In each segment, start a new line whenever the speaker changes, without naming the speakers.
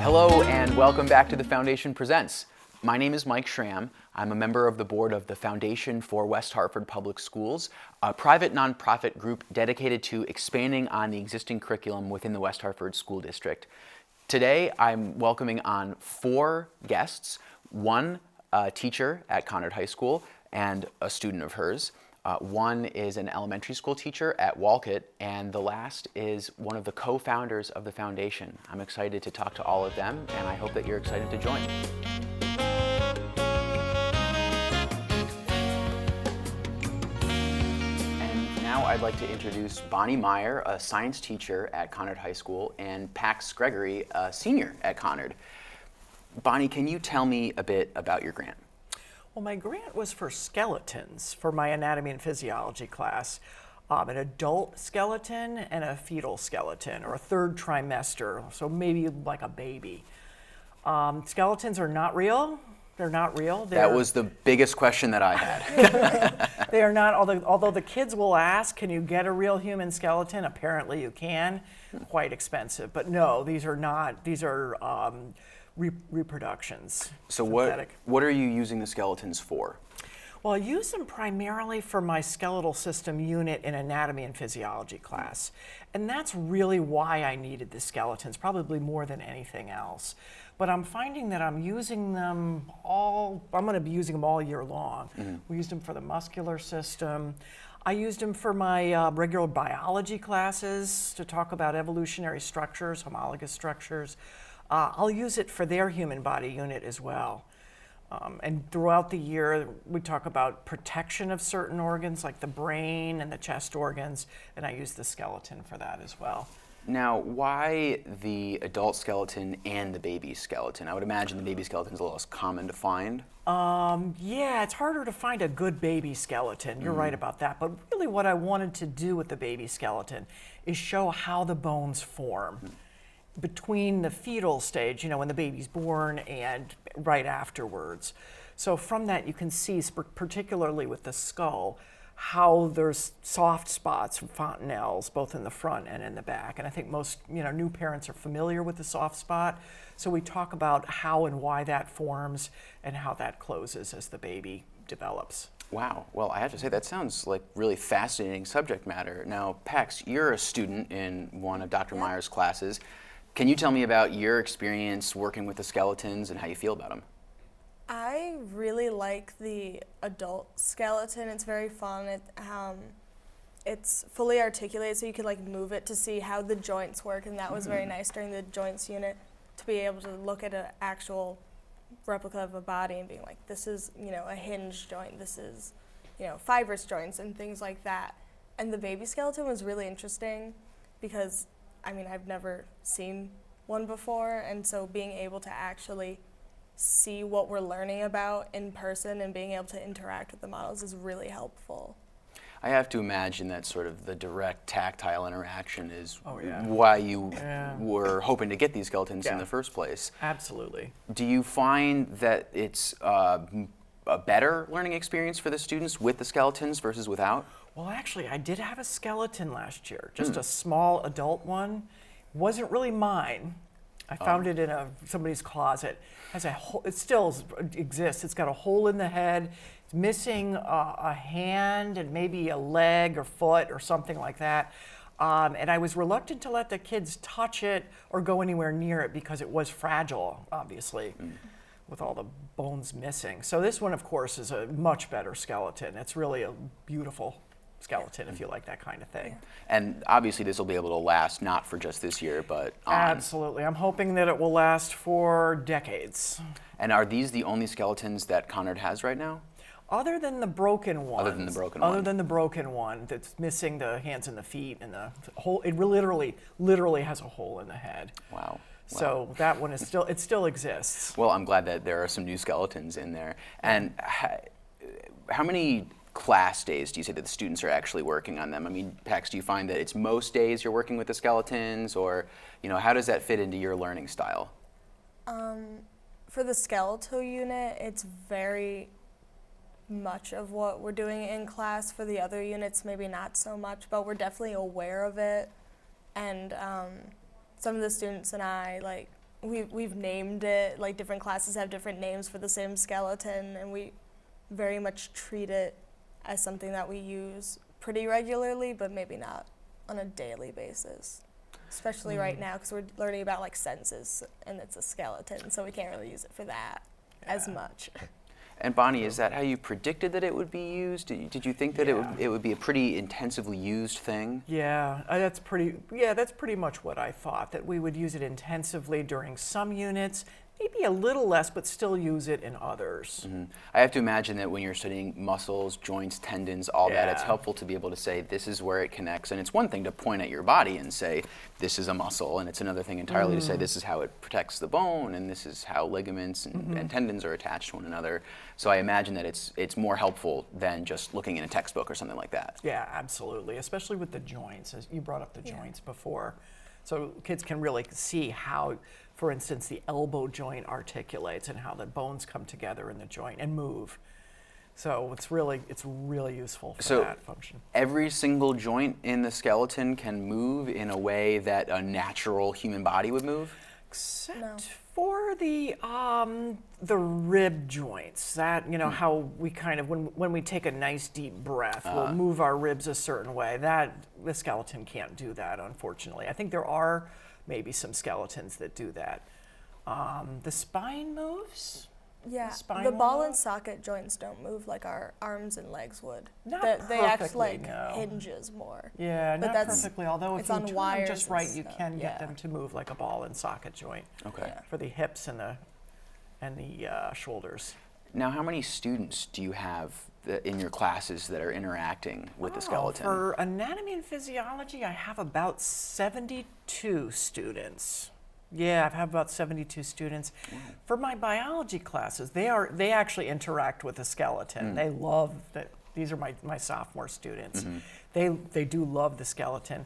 Hello and welcome back to The Foundation Presents. My name is Mike Schramm. I'm a member of the board of the Foundation for West Hartford Public Schools, a private nonprofit group dedicated to expanding on the existing curriculum within the West Hartford School District. Today I'm welcoming on 4 guests, one teacher at Conard High School and a student of hers. One is an elementary school teacher at Wolcott, and the last is one of the co-founders of the foundation. I'm excited to talk to all of them, and I hope that you're excited to join. And now I'd like to introduce Bonnie Mayer, a science teacher at Conard High School, and Pax Gregory, a senior at Conard. Bonnie, can you tell me a bit about your grant?
Well, my grant was for skeletons for my anatomy and physiology class. An adult skeleton and a fetal skeleton, or a third trimester, so maybe like a baby. Skeletons are not real. They're not real.
That was the biggest question that I had.
They are not, although the kids will ask, can you get a real human skeleton? Apparently you can. Quite expensive. But no, these are not. These are reproductions.
So
synthetic.
what are you using the skeletons for?
Well, I use them primarily for my skeletal system unit in anatomy and physiology class. And that's really why I needed the skeletons, probably more than anything else. But I'm finding that I'm using them I'm going to be using them all year long. Mm-hmm. We used them for the muscular system. I used them for my regular biology classes to talk about evolutionary structures, homologous structures. I'll use it for their human body unit as well. And throughout the year, we talk about protection of certain organs like the brain and the chest organs, and I use the skeleton for that as well.
Now, why the adult skeleton and the baby skeleton? I would imagine the baby skeleton is a little less common to find.
Yeah, it's harder to find a good baby skeleton. You're right about that. But really what I wanted to do with the baby skeleton is show how the bones form. Between the fetal stage, when the baby's born, and right afterwards. So from that you can see, particularly with the skull, how there's soft spots and fontanelles both in the front and in the back. And I think most new parents are familiar with the soft spot. So we talk about how and why that forms and how that closes as the baby develops.
Wow. Well, I have to say that sounds like really fascinating subject matter. Now, Pax, you're a student in one of Dr. Meyer's classes. Can you tell me about your experience working with the skeletons and how you feel about them?
I really like the adult skeleton. It's very fun. It's fully articulated, so you can move it to see how the joints work, and that was very nice during the joints unit to be able to look at an actual replica of a body and being like, this is a hinge joint, this is fibrous joints and things like that. And the baby skeleton was really interesting because I've never seen one before, and so being able to actually see what we're learning about in person and being able to interact with the models is really helpful.
I have to imagine that sort of the direct tactile interaction is
why
you were hoping to get these skeletons in the first place.
Absolutely.
Do you find that it's a better learning experience for the students with the skeletons versus without?
Well, actually, I did have a skeleton last year, just a small adult one. Wasn't really mine. I found it in somebody's closet. It still exists. It's got a hole in the head. It's missing a hand and maybe a leg or foot or something like that. And I was reluctant to let the kids touch it or go anywhere near it because it was fragile, obviously, with all the bones missing. So this one, of course, is a much better skeleton. It's really a beautiful skeleton if you like that kind of thing.
And obviously this will be able to last not for just this year, but on.
Absolutely. I'm hoping that it will last for decades.
And are these the only skeletons that Conard has right now?
Other than the broken one.
Other than the broken
one that's missing the hands and the feet and the hole. It literally has a hole in the head.
Wow.
So that one is still exists.
Well, I'm glad that there are some new skeletons in there. And how many class days do you say that the students are actually working on them? Pax, do you find that it's most days you're working with the skeletons, or how does that fit into your learning style?
For the skeletal unit, it's very much of what we're doing in class. For the other units, maybe not so much, but we're definitely aware of it. And some of the students and I we've named it, like different classes have different names for the same skeleton, and we very much treat it as something that we use pretty regularly, but maybe not on a daily basis. Especially right now, because we're learning about like senses, and it's a skeleton, so we can't really use it for that as much.
And Bonnie, is that how you predicted that it would be used? Did you think that it would be a pretty intensively used thing?
Yeah, that's pretty much what I thought, that we would use it intensively during some units, maybe a little less, but still use it in others.
Mm-hmm. I have to imagine that when you're studying muscles, joints, tendons, all that, it's
Yeah.
helpful to be able to say this is where it connects. And it's one thing to point at your body and say this is a muscle, and it's another thing entirely to say this is how it protects the bone, and this is how ligaments and tendons are attached to one another. So I imagine that it's more helpful than just looking in a textbook or something like that.
Yeah, absolutely, especially with the joints, as you brought up the joints before. So kids can really see how, for instance, the elbow joint articulates and how the bones come together in the joint and move. So it's really useful for that function.
Every single joint in the skeleton can move in a way that a natural human body would move?
Except for the rib joints, that how we kind of when we take a nice deep breath, we'll move our ribs a certain way. That the skeleton can't do that, unfortunately. I think there are maybe some skeletons that do that. The spine moves.
Yeah,
spine
the
will
ball
move?
and socket joints don't move like our arms and legs would.
Not
They act
perfectly,
like
no.
hinges more.
Yeah,
But
not
that's-
perfectly. Although if
it's
you
on
turn them
wires
just
and
right, you
stuff,
can get
yeah.
them to move like a ball and socket joint
Okay.
for the hips and the shoulders.
Now, how many students do you have in your classes that are interacting with the skeleton?
For anatomy and physiology, I have about 72 students. Yeah, I have about 72 students. For my biology classes, they actually interact with the skeleton. They love that. These are my sophomore students. They do love the skeleton.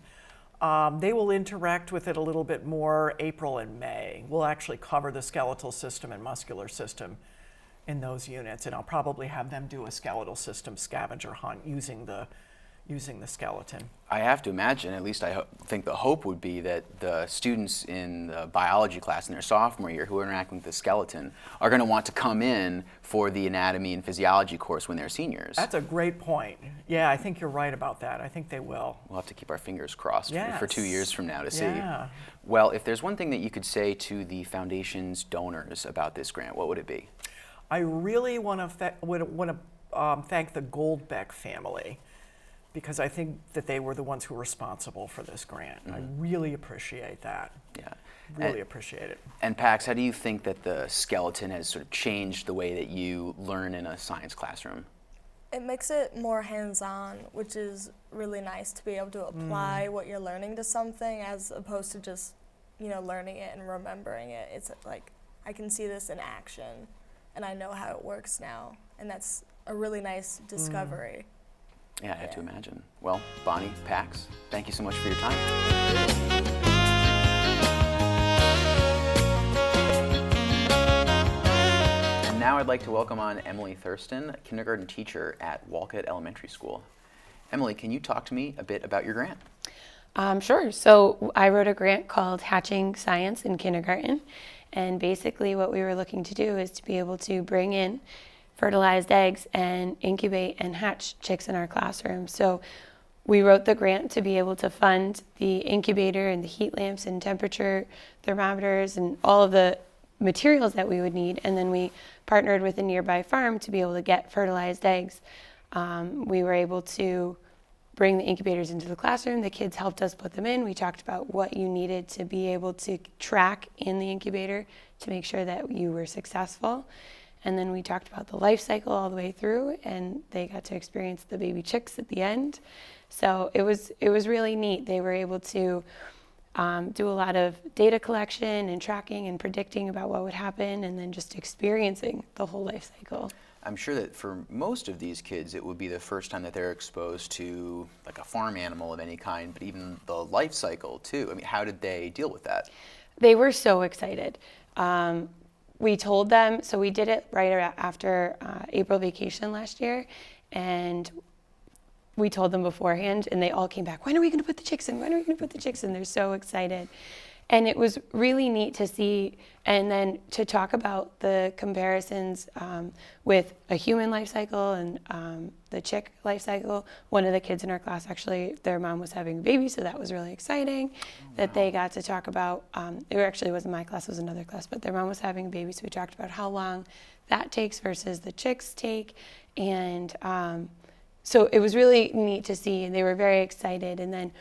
They will interact with it a little bit more April and May. We'll actually cover the skeletal system and muscular system in those units, and I'll probably have them do a skeletal system scavenger hunt using the skeleton.
I have to imagine, at least I think the hope would be that the students in the biology class in their sophomore year who are interacting with the skeleton are going to want to come in for the anatomy and physiology course when they're seniors.
That's a great point. Yeah, I think you're right about that. I think they will.
We'll have to keep our fingers crossed for 2
Yes.
years from now to see.
Yeah.
Well, if there's one thing that you could say to the foundation's donors about this grant, what would it be?
I really want to thank the Goldbeck family, because I think that they were the ones who were responsible for this grant. I really appreciate that.
Yeah.
Really appreciate it.
And Pax, how do you think that the skeleton has sort of changed the way that you learn in a science classroom?
It makes it more hands-on, which is really nice to be able to apply what you're learning to something as opposed to just, learning it and remembering it. It's like, I can see this in action and I know how it works now. And that's a really nice discovery.
Yeah, I have to imagine. Well, Bonnie, Pax, thank you so much for your time. And now I'd like to welcome on Emily Thurston, kindergarten teacher at Wolcott Elementary School. Emily, can you talk to me a bit about your grant?
Sure. So I wrote a grant called Hatching Science in Kindergarten. And basically what we were looking to do is to be able to bring in fertilized eggs and incubate and hatch chicks in our classroom. So we wrote the grant to be able to fund the incubator and the heat lamps and temperature thermometers and all of the materials that we would need. And then we partnered with a nearby farm to be able to get fertilized eggs. We were able to bring the incubators into the classroom. The kids helped us put them in. We talked about what you needed to be able to track in the incubator to make sure that you were successful. And then we talked about the life cycle all the way through, and they got to experience the baby chicks at the end. So it was really neat. They were able to do a lot of data collection and tracking and predicting about what would happen, and then just experiencing the whole life cycle.
I'm sure that for most of these kids, it would be the first time that they're exposed to like a farm animal of any kind, but even the life cycle too. I mean, how did they deal with that?
They were so excited. We told them, so we did it right after April vacation last year, and we told them beforehand, and they all came back, when are we going to put the chicks in? When are we going to put the chicks in? They're so excited. And it was really neat to see, and then to talk about the comparisons with a human life cycle and the chick life cycle. One of the kids in our class, actually, their mom was having a baby, so that was really exciting that they got to talk about. It actually wasn't my class, it was another class, but their mom was having a baby, so we talked about how long that takes versus the chicks take. And so it was really neat to see, and they were very excited. And then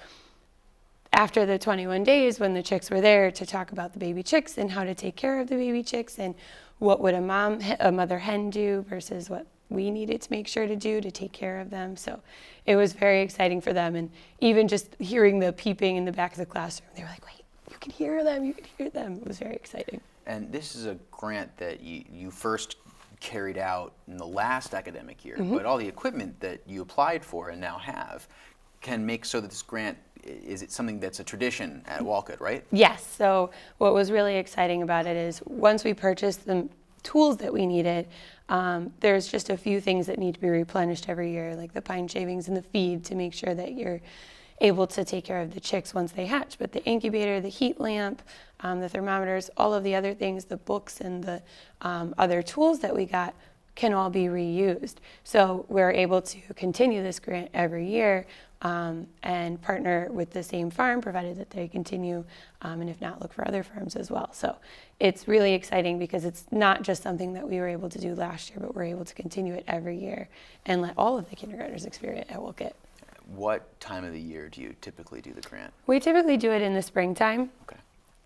after the 21 days, when the chicks were there, to talk about the baby chicks and how to take care of the baby chicks and what would a mother hen do versus what we needed to make sure to do to take care of them. So it was very exciting for them. And even just hearing the peeping in the back of the classroom, they were like, wait, you can hear them, you can hear them. It was very exciting.
And this is a grant that you first carried out in the last academic year, but all the equipment that you applied for and now have can make so that this grant, is it something that's a tradition at Wolcott, right?
Yes. So what was really exciting about it is once we purchased the tools that we needed, there's just a few things that need to be replenished every year, like the pine shavings and the feed to make sure that you're able to take care of the chicks once they hatch. But the incubator, the heat lamp, the thermometers, all of the other things, the books and the other tools that we got can all be reused. So we're able to continue this grant every year and partner with the same farm, provided that they continue, and if not, look for other farms as well. So it's really exciting because it's not just something that we were able to do last year, but we're able to continue it every year and let all of the kindergartners experience it at Wolcott.
What time of the year do you typically do the grant?
We typically do it in the springtime.
Okay.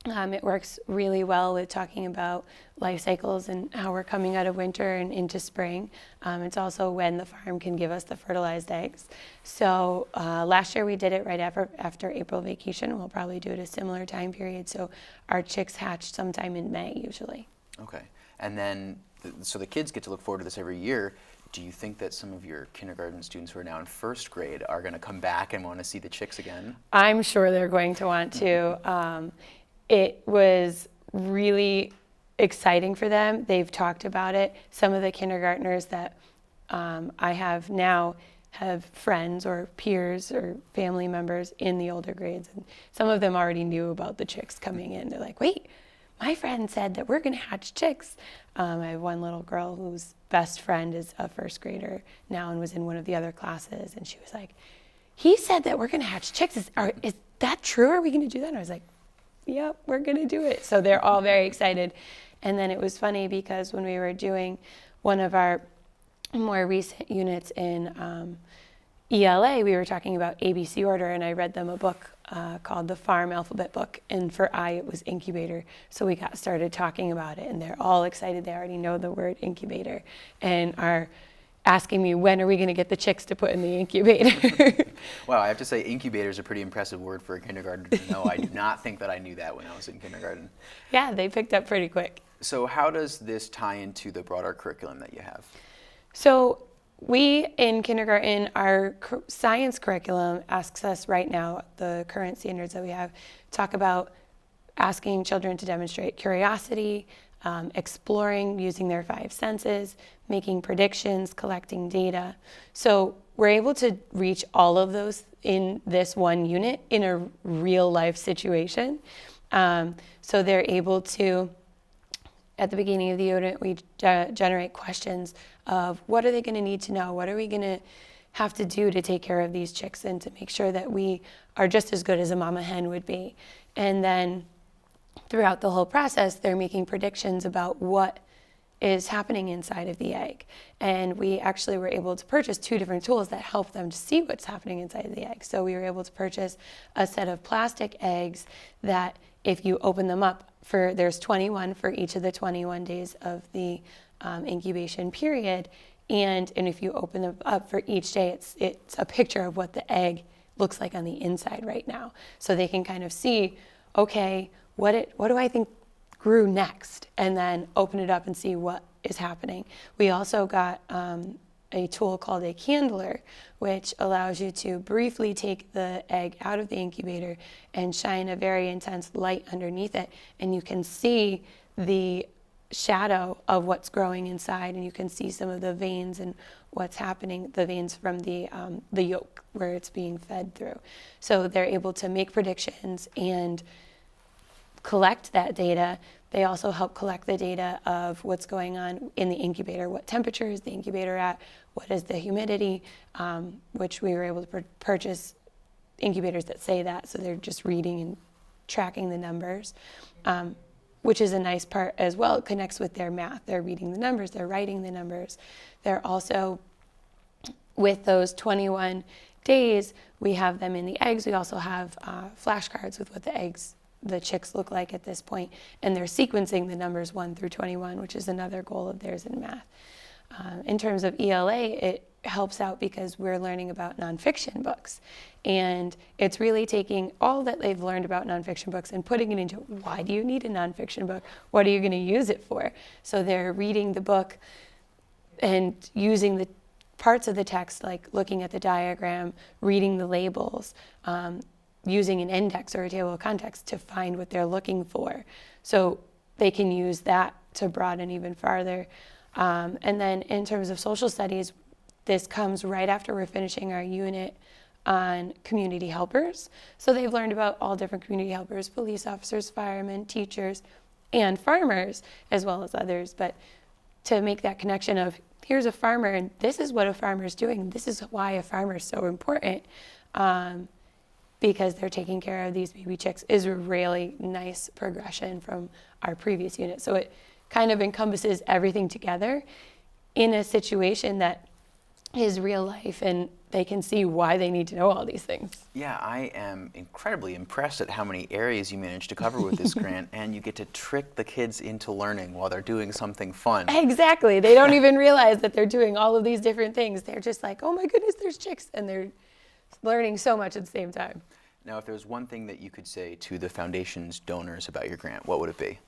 It works really well with talking about life cycles and how we're coming out of winter and into spring. It's also when the farm can give us the fertilized eggs. So last year we did it right after April vacation. We'll probably do it a similar time period. So our chicks hatch sometime in May usually.
Okay. And then, so the kids get to look forward to this every year. Do you think that some of your kindergarten students who are now in first grade are going to come back and want to see the chicks again?
I'm sure they're going to want to. It was really exciting for them. They've talked about it. Some of the kindergartners that I have now have friends or peers or family members in the older grades. And some of them already knew about the chicks coming in. They're like, wait, my friend said that we're going to hatch chicks. I have one little girl whose best friend is a first grader now and was in one of the other classes. And she was like, he said that we're going to hatch chicks. Is that true? Are we going to do that? And I was like, yep, we're going to do it. So they're all very excited. And then it was funny because when we were doing one of our more recent units in ELA, we were talking about ABC order, and I read them a book called The Farm Alphabet Book, and for I it was incubator. So we got started talking about it, and they're all excited. They already know the word incubator and are asking me, when are we going to get the chicks to put in the incubator?
Wow, I have to say incubator is a pretty impressive word for a kindergartner to know. I do not think that I knew that when I was in kindergarten.
Yeah, they picked up pretty quick.
So how does this tie into the broader curriculum that you have?
So we in kindergarten, our science curriculum asks us right now, the current standards that we have, talk about asking children to demonstrate curiosity, exploring using their five senses, making predictions, collecting data. So we're able to reach all of those in this one unit in a real life situation. So they're able to, at the beginning of the unit, we generate questions of what are they going to need to know? What are we going to have to do to take care of these chicks and to make sure that we are just as good as a mama hen would be? And then throughout the whole process, they're making predictions about what is happening inside of the egg. And we actually were able to purchase two different tools that help them to see what's happening inside of the egg. So we were able to purchase a set of plastic eggs that if you open them up, there's 21 for each of the 21 days of the incubation period. And if you open them up for each day, it's a picture of what the egg looks like on the inside right now. So they can kind of see, okay, what do I think grew next? And then open it up and see what is happening. We also got a tool called a candler, which allows you to briefly take the egg out of the incubator and shine a very intense light underneath it. And you can see the shadow of what's growing inside, and you can see some of the veins and what's happening, the veins from the yolk where it's being fed through. So they're able to make predictions and collect that data, they also help collect the data of what's going on in the incubator. What temperature is the incubator at? What is the humidity? Which we were able to purchase incubators that say that, so they're just reading and tracking the numbers, which is a nice part as well. It connects with their math. They're reading the numbers, they're writing the numbers. They're also, with those 21 days, we have them in the eggs. We also have flashcards with what the chicks look like at this point, and they're sequencing the numbers 1 through 21, which is another goal of theirs in math. In terms of ELA, it helps out because we're learning about nonfiction books, and it's really taking all that they've learned about nonfiction books and putting it into, why do you need a nonfiction book? What are you going to use it for? So they're reading the book and using the parts of the text, like looking at the diagram, reading the labels, using an index or a table of context to find what they're looking for. So they can use that to broaden even farther. And then in terms of social studies, this comes right after we're finishing our unit on community helpers. So they've learned about all different community helpers, police officers, firemen, teachers, and farmers, as well as others. But to make that connection of, here's a farmer, and this is what a farmer is doing. This is why a farmer is so important, because they're taking care of these baby chicks, is a really nice progression from our previous unit. So it kind of encompasses everything together in a situation that is real life, and they can see why they need to know all these things.
Yeah, I am incredibly impressed at how many areas you managed to cover with this grant, and you get to trick the kids into learning while they're doing something fun.
Exactly. They don't even realize that they're doing all of these different things. They're just like, oh my goodness, there's chicks, and they're learning so much at the same time.
Now, if there's one thing that you could say to the foundation's donors about your grant, what would it be?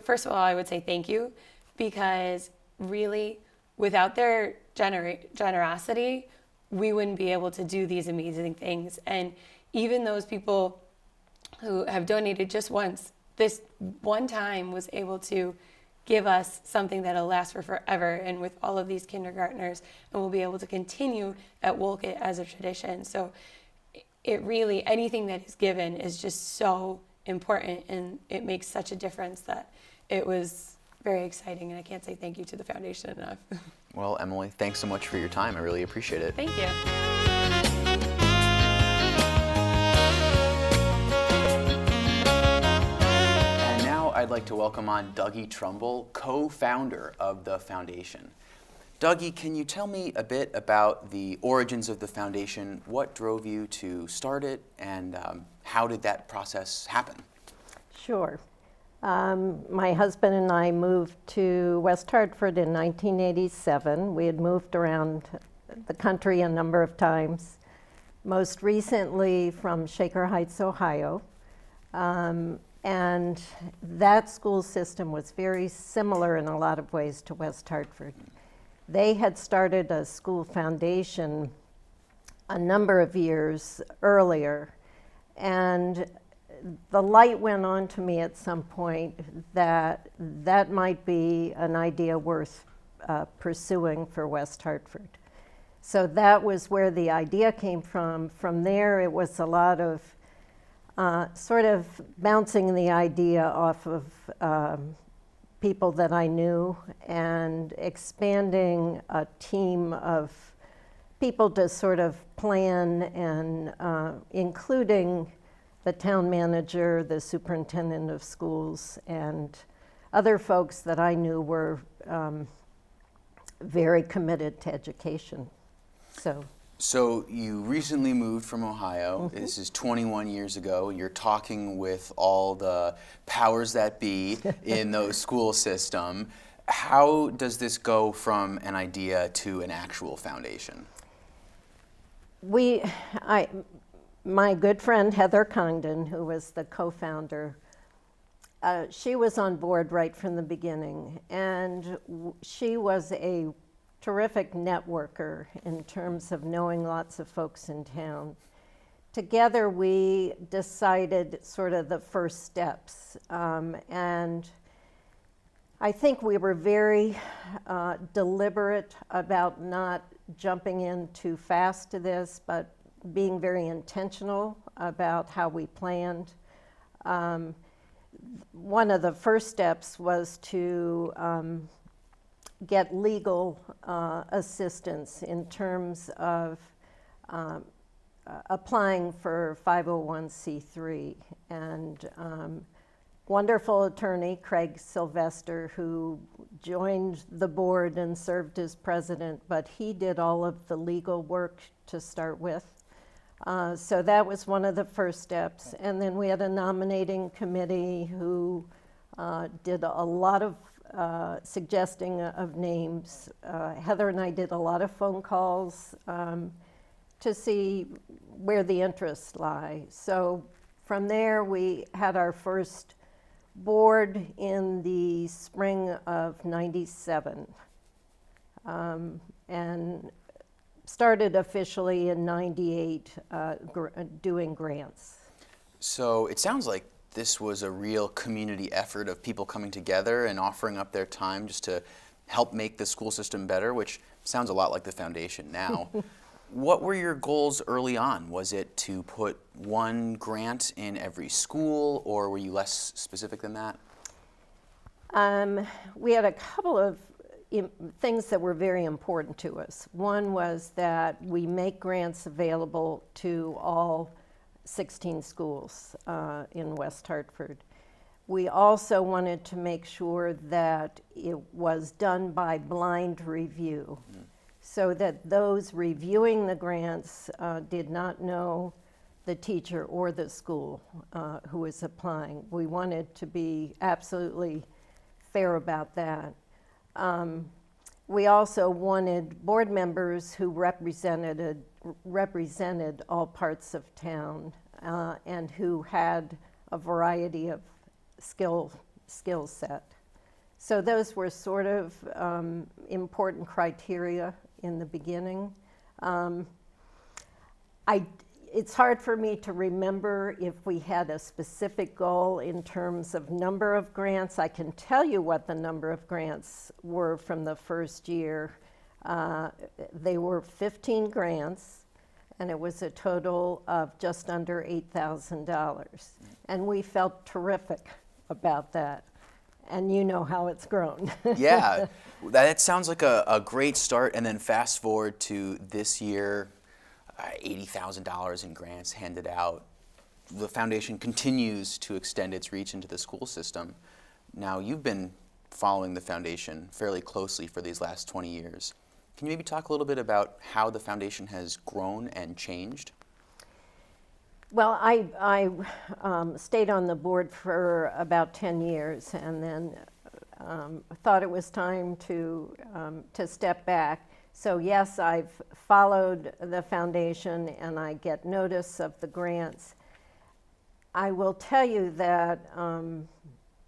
First of all, I would say thank you, because really, without their generosity, we wouldn't be able to do these amazing things. And even those people who have donated just once, this one time was able to give us something that'll last for forever, and with all of these kindergartners, and we'll be able to continue at Wolcott as a tradition. So it really, anything that is given is just so important, and it makes such a difference that it was very exciting, and I can't say thank you to the foundation enough.
Well, Emily, thanks so much for your time. I really appreciate it.
Thank you.
And now I'd like to welcome on Dougie Trumble, co-founder of the foundation. Dougie, can you tell me a bit about the origins of the foundation? What drove you to start it, and how did that process happen?
Sure. My husband and I moved to West Hartford in 1987. We had moved around the country a number of times, most recently from Shaker Heights, Ohio. And that school system was very similar in a lot of ways to West Hartford. They had started a school foundation a number of years earlier, and the light went on to me at some point that that might be an idea worth pursuing for West Hartford. So that was where the idea came from. From there, it was a lot of sort of bouncing the idea off of people that I knew and expanding a team of people to sort of plan, and including the town manager, the superintendent of schools, and other folks that I knew were very committed to education. So
you recently moved from Ohio. Mm-hmm. This is 21 years ago. You're talking with all the powers that be in the school system. How does this go from an idea to an actual foundation?
My good friend Heather Congdon, who was the co-founder, she was on board right from the beginning, and she was a terrific networker in terms of knowing lots of folks in town. Together we decided sort of the first steps, and I think we were very deliberate about not jumping in too fast to this, but being very intentional about how we planned. One of the first steps was to get legal assistance in terms of applying for 501c3. And wonderful attorney, Craig Sylvester, who joined the board and served as president, but he did all of the legal work to start with. So that was one of the first steps. And then we had a nominating committee who did a lot of suggesting of names. Heather and I did a lot of phone calls to see where the interests lie. So from there, we had our first board in the spring of '97, and started officially in '98 doing grants.
So it sounds like this was a real community effort of people coming together and offering up their time just to help make the school system better, which sounds a lot like the foundation now. What were your goals early on? Was it to put one grant in every school, or were you less specific than that?
We had a couple of things that were very important to us. One was that we make grants available to all 16 schools in West Hartford. We also wanted to make sure that it was done by blind review, so that those reviewing the grants did not know the teacher or the school who was applying. We wanted to be absolutely fair about that. We also wanted board members who represented all parts of town and who had a variety of skill set. So those were sort of important criteria in the beginning. It's hard for me to remember if we had a specific goal in terms of number of grants. I can tell you what the number of grants were from the first year. They were 15 grants, and it was a total of just under $8,000. And we felt terrific about that. And you know how it's grown.
Yeah, that sounds like a great start. And then fast forward to this year, $80,000 in grants handed out. The foundation continues to extend its reach into the school system. Now, you've been following the foundation fairly closely for these last 20 years. Can you maybe talk a little bit about how the foundation has grown and changed?
Well, I stayed on the board for about 10 years and then thought it was time to step back. So yes, I've followed the foundation and I get notice of the grants. I will tell you that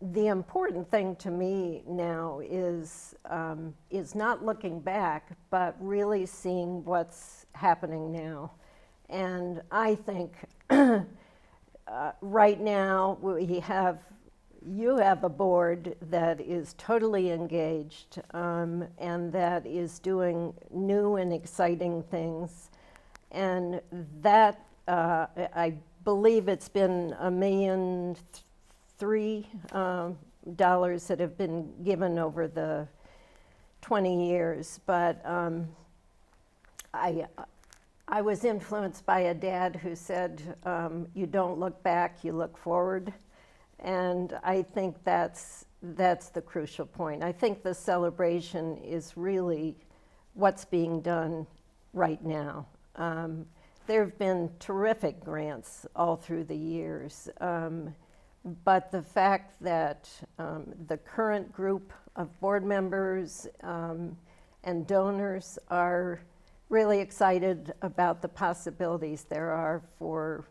the important thing to me now is not looking back, but really seeing what's happening now. And I think right now you have a board that is totally engaged and that is doing new and exciting things. And that, I believe it's been $1.3 million that have been given over the 20 years. But I was influenced by a dad who said, you don't look back, you look forward. And I think that's the crucial point. I think the celebration is really what's being done right now. There have been terrific grants all through the years, but the fact that the current group of board members and donors are really excited about the possibilities there are for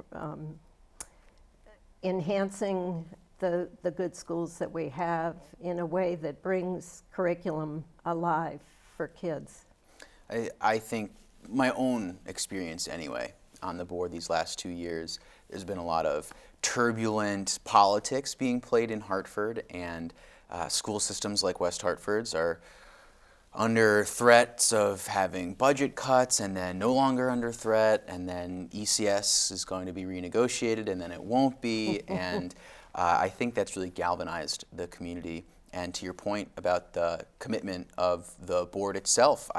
enhancing the good schools that we have in a way that brings curriculum alive for kids.
I think my own experience anyway on the board these last 2 years, there's been a lot of turbulent politics being played in Hartford, and school systems like West Hartford's are under threats of having budget cuts and then no longer under threat, and then ECS is going to be renegotiated and then it won't be. And I think that's really galvanized the community. And to your point about the commitment of the board itself,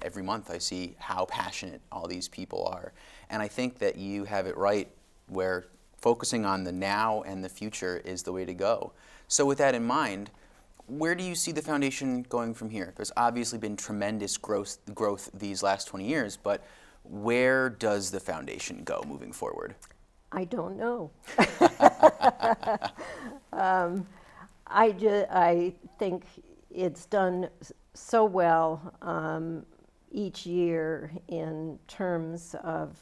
every month I see how passionate all these people are. And I think that you have it right where focusing on the now and the future is the way to go. So with that in mind, where do you see the foundation going from here? There's obviously been tremendous growth these last 20 years, but where does the foundation go moving forward?
I don't know. I think it's done so well each year in terms of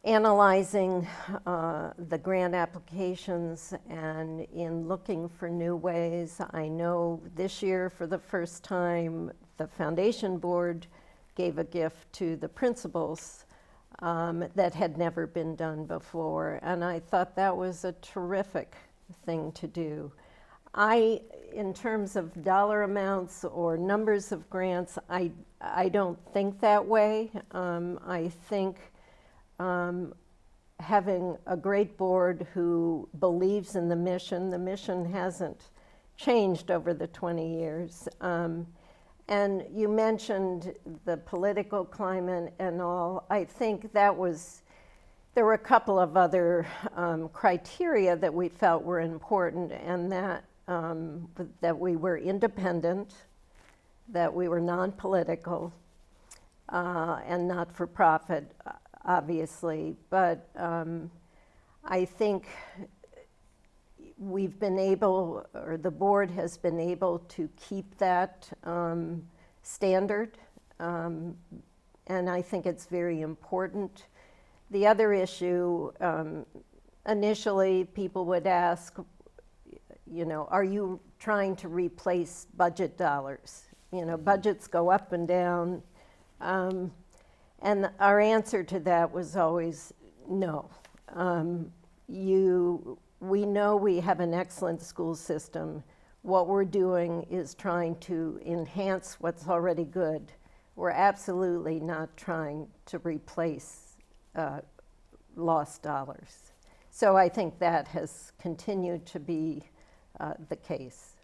analyzing the grant applications and in looking for new ways. I know this year, for the first time, the foundation board gave a gift to the principals that had never been done before, and I thought that was a terrific thing to do. In terms of dollar amounts or numbers of grants, I don't think that way. I think having a great board who believes in the mission hasn't changed over the 20 years. And you mentioned the political climate and all. I think there were a couple of other criteria that we felt were important, and that we were independent, that we were non-political, and not for profit, obviously. But I think we've been able, or the board has been able to keep that standard, and I think it's very important. The other issue, initially people would ask, are you trying to replace budget dollars? Budgets go up and down. And our answer to that was always no. We know we have an excellent school system. What we're doing is trying to enhance what's already good. We're absolutely not trying to replace lost dollars. So I think that has continued to be the case.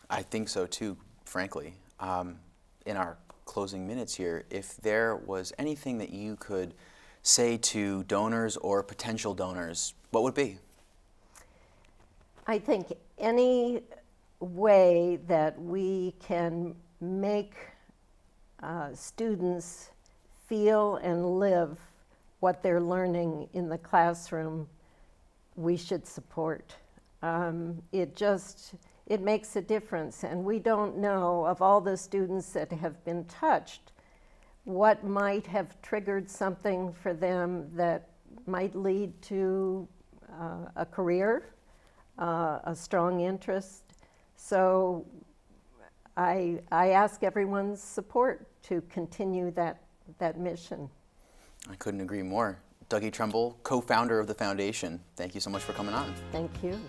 I think so too, frankly. In our closing minutes here, if there was anything that you could say to donors or potential donors, what would it be?
I think any way that we can make students feel and live what they're learning in the classroom, we should support. It makes a difference, and we don't know, of all the students that have been touched, what might have triggered something for them that might lead to a career, a strong interest. So I ask everyone's support to continue that mission.
I couldn't agree more. Dougie Trumble, co-founder of the foundation, thank you so much for coming on.
Thank you.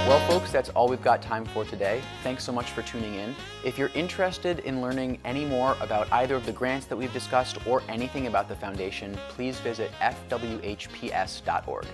Well, folks, that's all we've got time for today. Thanks so much for tuning in. If you're interested in learning any more about either of the grants that we've discussed or anything about the foundation, please visit fwhps.org.